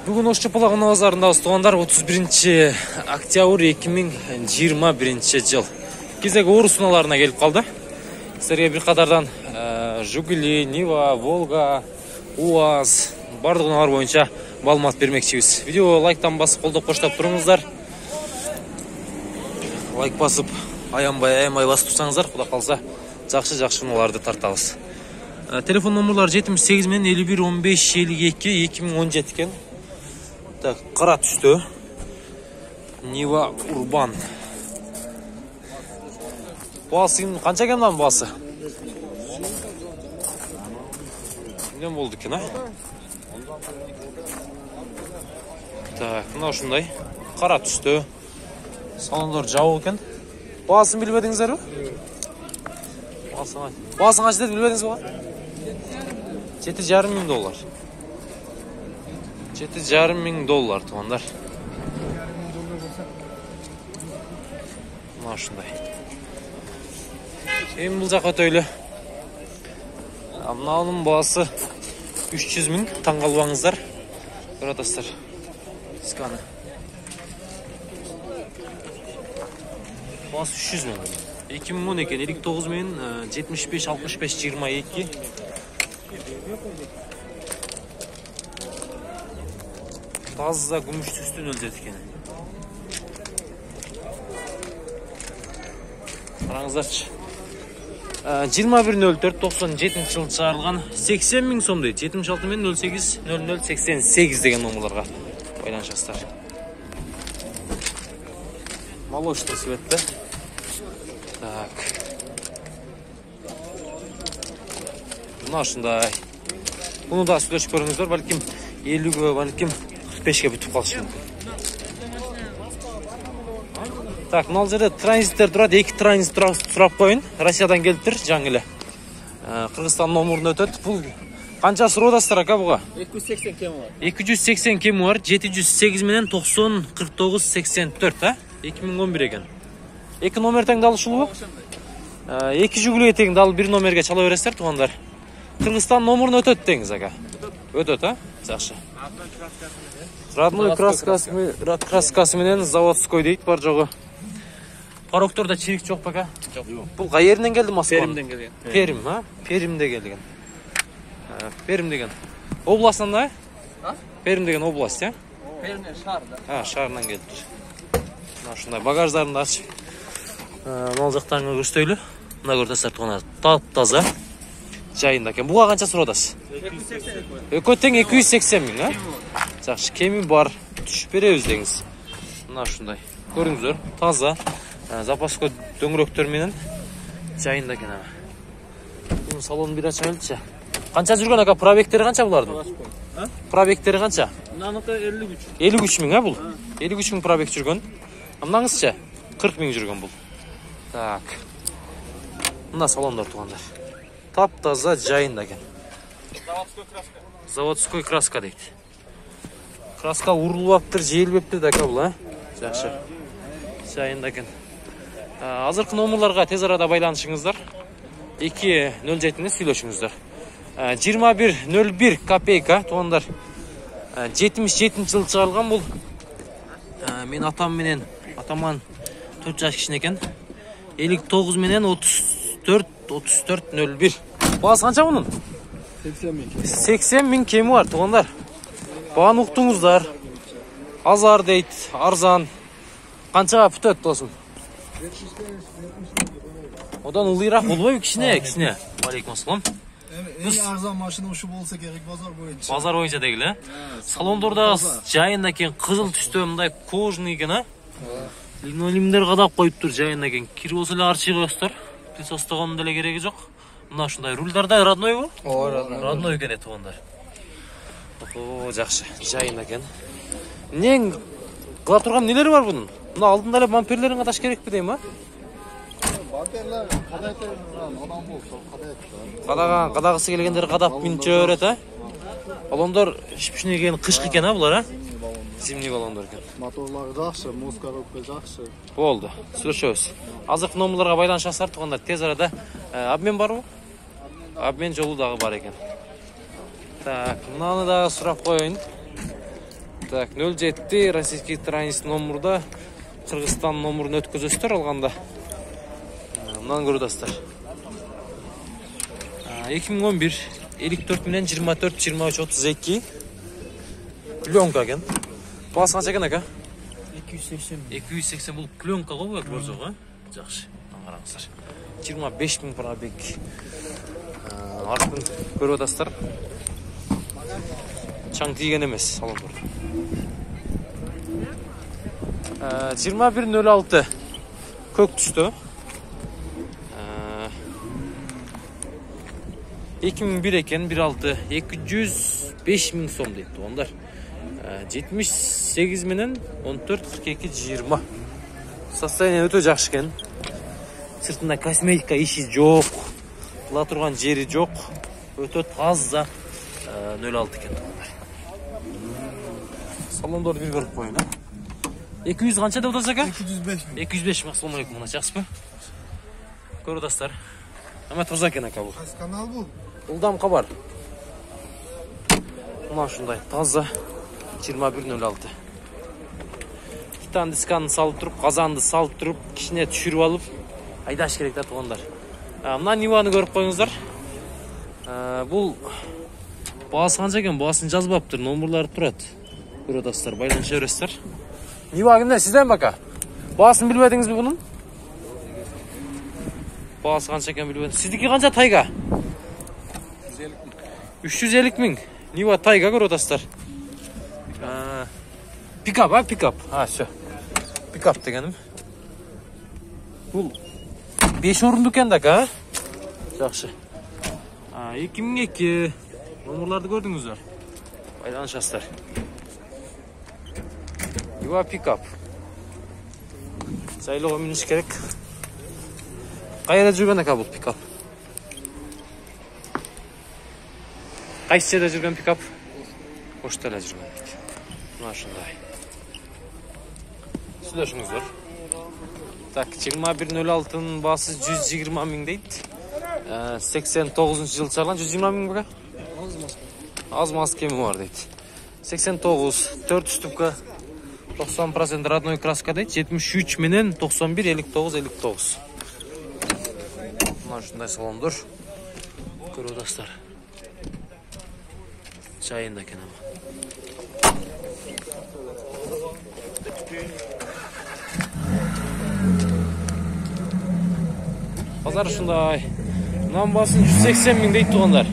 Бүгін Ошчопалаған базарында ұстығандар 31 октябрь 2021 жыл. Кезегі орысыналарына келіп қалды. Сіздерге бір қатардан Жигули, Нива, Волга, УАЗ барлығыналар бойынша балмат бермекшіміз. Видео лайктан басып қолдап қоштап тұрыңыздар. Лайк басып аямай басып тұрсаңыздар, құда қалса жақшы ұналарды тартамыз. Телефон номерлары 78 мен 51 15 52 2017 екен. Так, қара түсті. Нива Урбан. Басы қанша екен мынан басы? Неден болды екен, а? Так, мынау шындай. Қара түсті. Салондар жау екен. Басын білбедіңіздер бе? Басын қанша деді білбедіңіз бе? $7,5 мың. $7,5 мың туғандар. Мына шындай. Ең бұл жаққа өтөйлі. Мынауның басы 300 мың. Таңғалбаңыздар. Көратастар. Сканы. Басы 300 мың. 2010 екен. 59 мен 75-65-22. Таза күміш түстен өлдет екен. Қараңыздаршы. 21.04.97 жылы шығарылған 80 мың сом дейді. 76 мен 08-00-88 деген номерларға байланышасыздар. Молочный светті. Так. Мына шындай. Бұны да сөйлешіп көріңіздер, бәлкім 50-ге, бәлкім 45-ге бүтіп қалышы мүмкін. Так, мынау жерде транзиттер тұрады, 2 транзит сұрап қойын. Россиядан келіп тұр, жаңылы. Қырғызстан номерін өтеді. Бұл қаншасы родастыр ака бұға? 280 кемі бар. 280 кемі бар, 708 менен 90 49 84, а? 2011 екен. 2 номер теңдалы шылу? 2 жүгіліге теңдалы 1 номерге чала өрестер, туғандар. Қырғызстан номерін өтеді теңіз, ака? Өтеді, а? Жақшы. Родной краскасы менен заводской дейді, бар жоғы. Парокторда чирик жоқ бака? Жоқ. Бұл қайерінен келді Москва? Перимден келген. Перим, а? Перимде келген. Перим деген. Областан да? Перим деген область, а? Перимден шарда. Шарынан келді. Шындай багаждарын да ашып. Мал жақтарыңа көрсөйлі. Мына көрдесіздер туғанар. Таза. Жайында екен. Бұға қанша сұродасыз? 280. Көтең 280 мың, а? Жақшы, кемі бар. Түшіп береміз деңіз. Мына шындай. Көріңіздер. Таза. Запасқа дөңіректер менен жайында екен. Бұның салонын бір аша өлтіші. Қанша жүрген ака? Пробектері қанша бұлардың? Пробектері қанша? Мұнанықта 53. 53 мың, а бұл? 53 мың пробект жүрген. Мұнаңызша? 40 мың жүрген бұл. Так. Мына салондар туғандар. Тап-таза жайында екен. Заводской краска. Заводской краска дейді. Краска урылып тұр, желбеп тұр ака бұл, а? Жақшы. Жайында екен. Азырқы номерларға тез арада байланышыңыздар. 207-ні сөйлешіңіздер. 21.01 копейка туғандар. 77 жыл шығарылған бұл. Мен атам менен, атаман 4 жаш кішін екен. 59 менен 34-01. Басы қанша бұның? 80 мың кемі бар туғандар. Баған ұқтыңыздар. Азар дейді, арзан. Қаншаға пүтет досын? Одан ұлырақ болбай кішіне? Алейкум ассалам. Ең арзан машина ұшы болса керек базар бойынша. Базар бойынша дегілі? Салондорда жайында кен қызыл түсті мұндай кожный екен, а? Линолимдер қадап қойып тұр жайында кен. Кір болса ле арчи қойыстар. Тез остағанын дәле керегі жоқ. Мына шындай рульдарда родной бұл? Родной екен еті ондар. Жақшы, жайында кен. Нең қыла тұрған нелері бар бұның? Мына алдында әлі бамперлерін қаташ керек бі дейм, а? Бамперлер қадайтырған адам болса, қадағысы келгендер қадап мінче өрет, а? Балондар ішпішіне келген қышқы екен, а бұлар, а? Зимний балондар екен. Моторлары жақшы, муз коробка жақшы. Болды, сүршөз. Азық номерларға байланышасыздар туғандар тез арада обмен бар бұл? Обмен жолу дағы бар екен. Так, мынаны да сұрап қойын. Так, 07 российский транзит номерда Кыргызстан номерин өткөзөсүздөр алганда. Мынаны көрүп 2011 54 менен 24 23 32 пленка экен. Баасы канча экен ака? 280. 280 бул пленка го болот болсо, жакшы. Караңыздар. 25 000 пробег. Артын көрүп атасыздар. Чаң тийген эмес салондор. 2106 көк түстө. 2001 экен 16 205 000 сом дейт тугандар. 78 менен 14 42 20. Состояние өтө жакшы экен. Сыртында косметика иши жок. Кыла турган жери жок. Өтө таза 06 экен тугандар. Салондорду бир көрүп коеюн. 200 канча деп атасыз ака? 205 000. 205 000. Ассаламу алейкум. Мына жакшысызбы? Көрүп атасыздар. Ама таза экен ака бул. Qaysi kanal bu? Улдам кабар. Мына ушундай таза 2106. Титан дисканы салып туруп, казанды салып туруп, кичине түшүрүп алып, айдаш керек да тугандар. Мына Ниваны көрүп коюңуздар. Бул баасы канча экен? Баасын жазбаптыр, номерлары турат. Көрүп атасыздар, байланыша бересиздер. Нива кимде? Сизден бака? Баасын билбедиңизби бунун? Баасы канча экен билбедим. Сиздики канча Тайга? 350 000. Нива Тайга көрүп атасыздар. Пикап, пикап. Всё. Пикап дегеним. Бул 5 орунду экен да, ака. Жакшы. 2002 номерларды көрдүңүздөр. Байланышасыздар. Нива пикап. Жайлоого миниш керек. Кайда жүргөн ака бул пикап? Кайсы жерде жүргөн пикап? Ошто эле жүргөн. Мына ушундай. Сүйлөшүңүздөр. Так, 2106-нын баасы 120 000 дейт. 89-жыл чыгарган 120 000 бага? Аз мас кеми бар дейт. 89, 4 ступка, 90% родной краска дейт. 73 менен 91, 59, 59. Мына ушундай салондор. Көрүп атасыздар. Жайында экен ама. Базар ушундай. Мынанын баасын 180 000 дейт тугандар.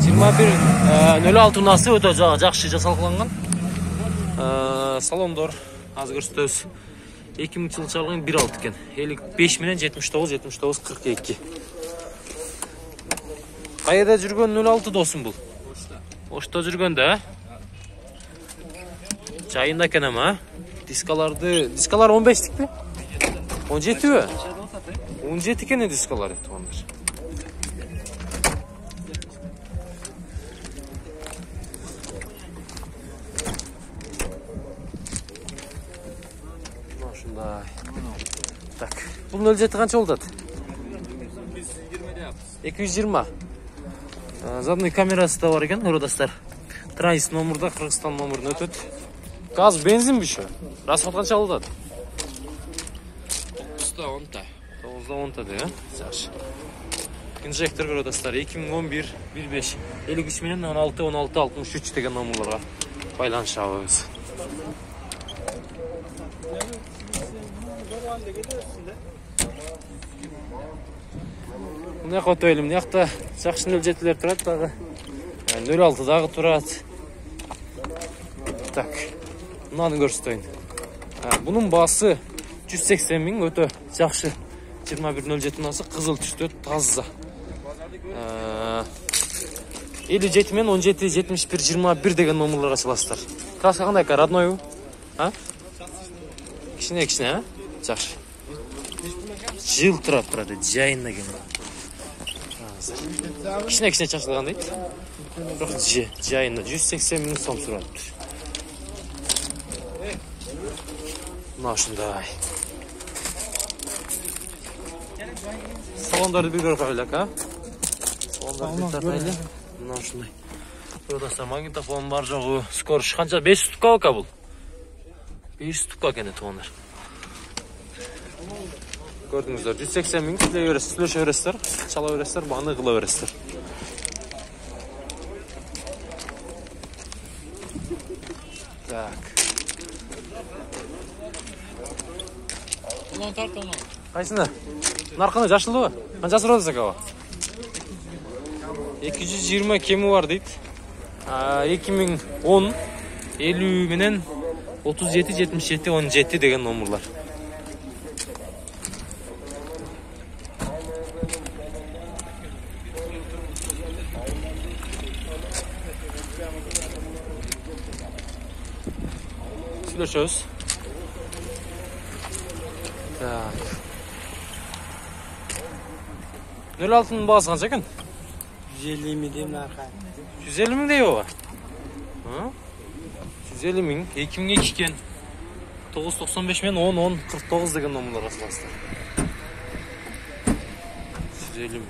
2106 унасы өтө жакшы жасалган. Салондор азыр көрсөтөбүз. 2000 жыл чыгарылган 1.6 экен. 55 менен 79 79 42. Кайда жүргөн 06 досум бул? Ошто жүргөн да? Жайында экен ама. Дискалар 15тикпи? 17би? 17 экен дискалар тугандар. Ушундай. Так, бул 07 канча болот? 220. Задний камерасы да бар екен, көрөсүздөр. Транзит номерда Кыргызстан номерин өтөт. Газ, бензин бишо? Расход канча болот? 9-10. 9-10 де, жакшы. Инжектор көрөсүздөр. 2011 15 53 менен 16 16 63 деген номерлорго байланышабыз. Мына көтөйлүм, мынакта жакшы 07лер турат дагы. 06 дагы турат. Так. Мынаны көрсөтөйүн. Бунун баасы 180 000, өтө жакшы. 2107 унасы кызыл түстө, таза. 57 менен 17 71 21 деген номерлорго чаласыздар. Краска кандай ака, роднойбу? Кичине, жакшы. Жыл турат, жайында экен. Кичине чачылган дейт. Бирок жайында 180 000 сом сураттыр. Мына ушундай. Салондорду бир көрүп коелу ака. Салондорду тартайлы. Мына ушундай. Dostlar, magnitofon бар жоғы. Скорыш қанша? 500 тұтқа оқа бұл. 500 тұтқа кәне туғандар. Көрдіңіздер, 180 мың төлөшө бересіздер, чала бересіздер, бағаны қыла бересіздер. Так. Ulan tart onu. Қайсыны? Нарқыны жашылды ба? Қаншасы ұрады сақаға? 220 кемі бар дейді. 2010 50 менен 37 77 17 деген номерлар. Сөйлесеміз. Так. 06-ның бағасы қанша екен? 150 mi diyeyim arka? 150 мың дей оға? 150 мың, 2002 кен. 995 мен 10-10-49 деген номерлар асыласыздар. 150 мың.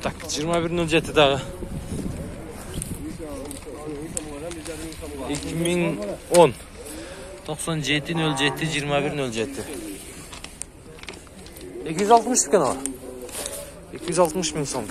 Так, 21.07 дағы. 2010 97.07 21.07 260 екен оға. 260 мың сом.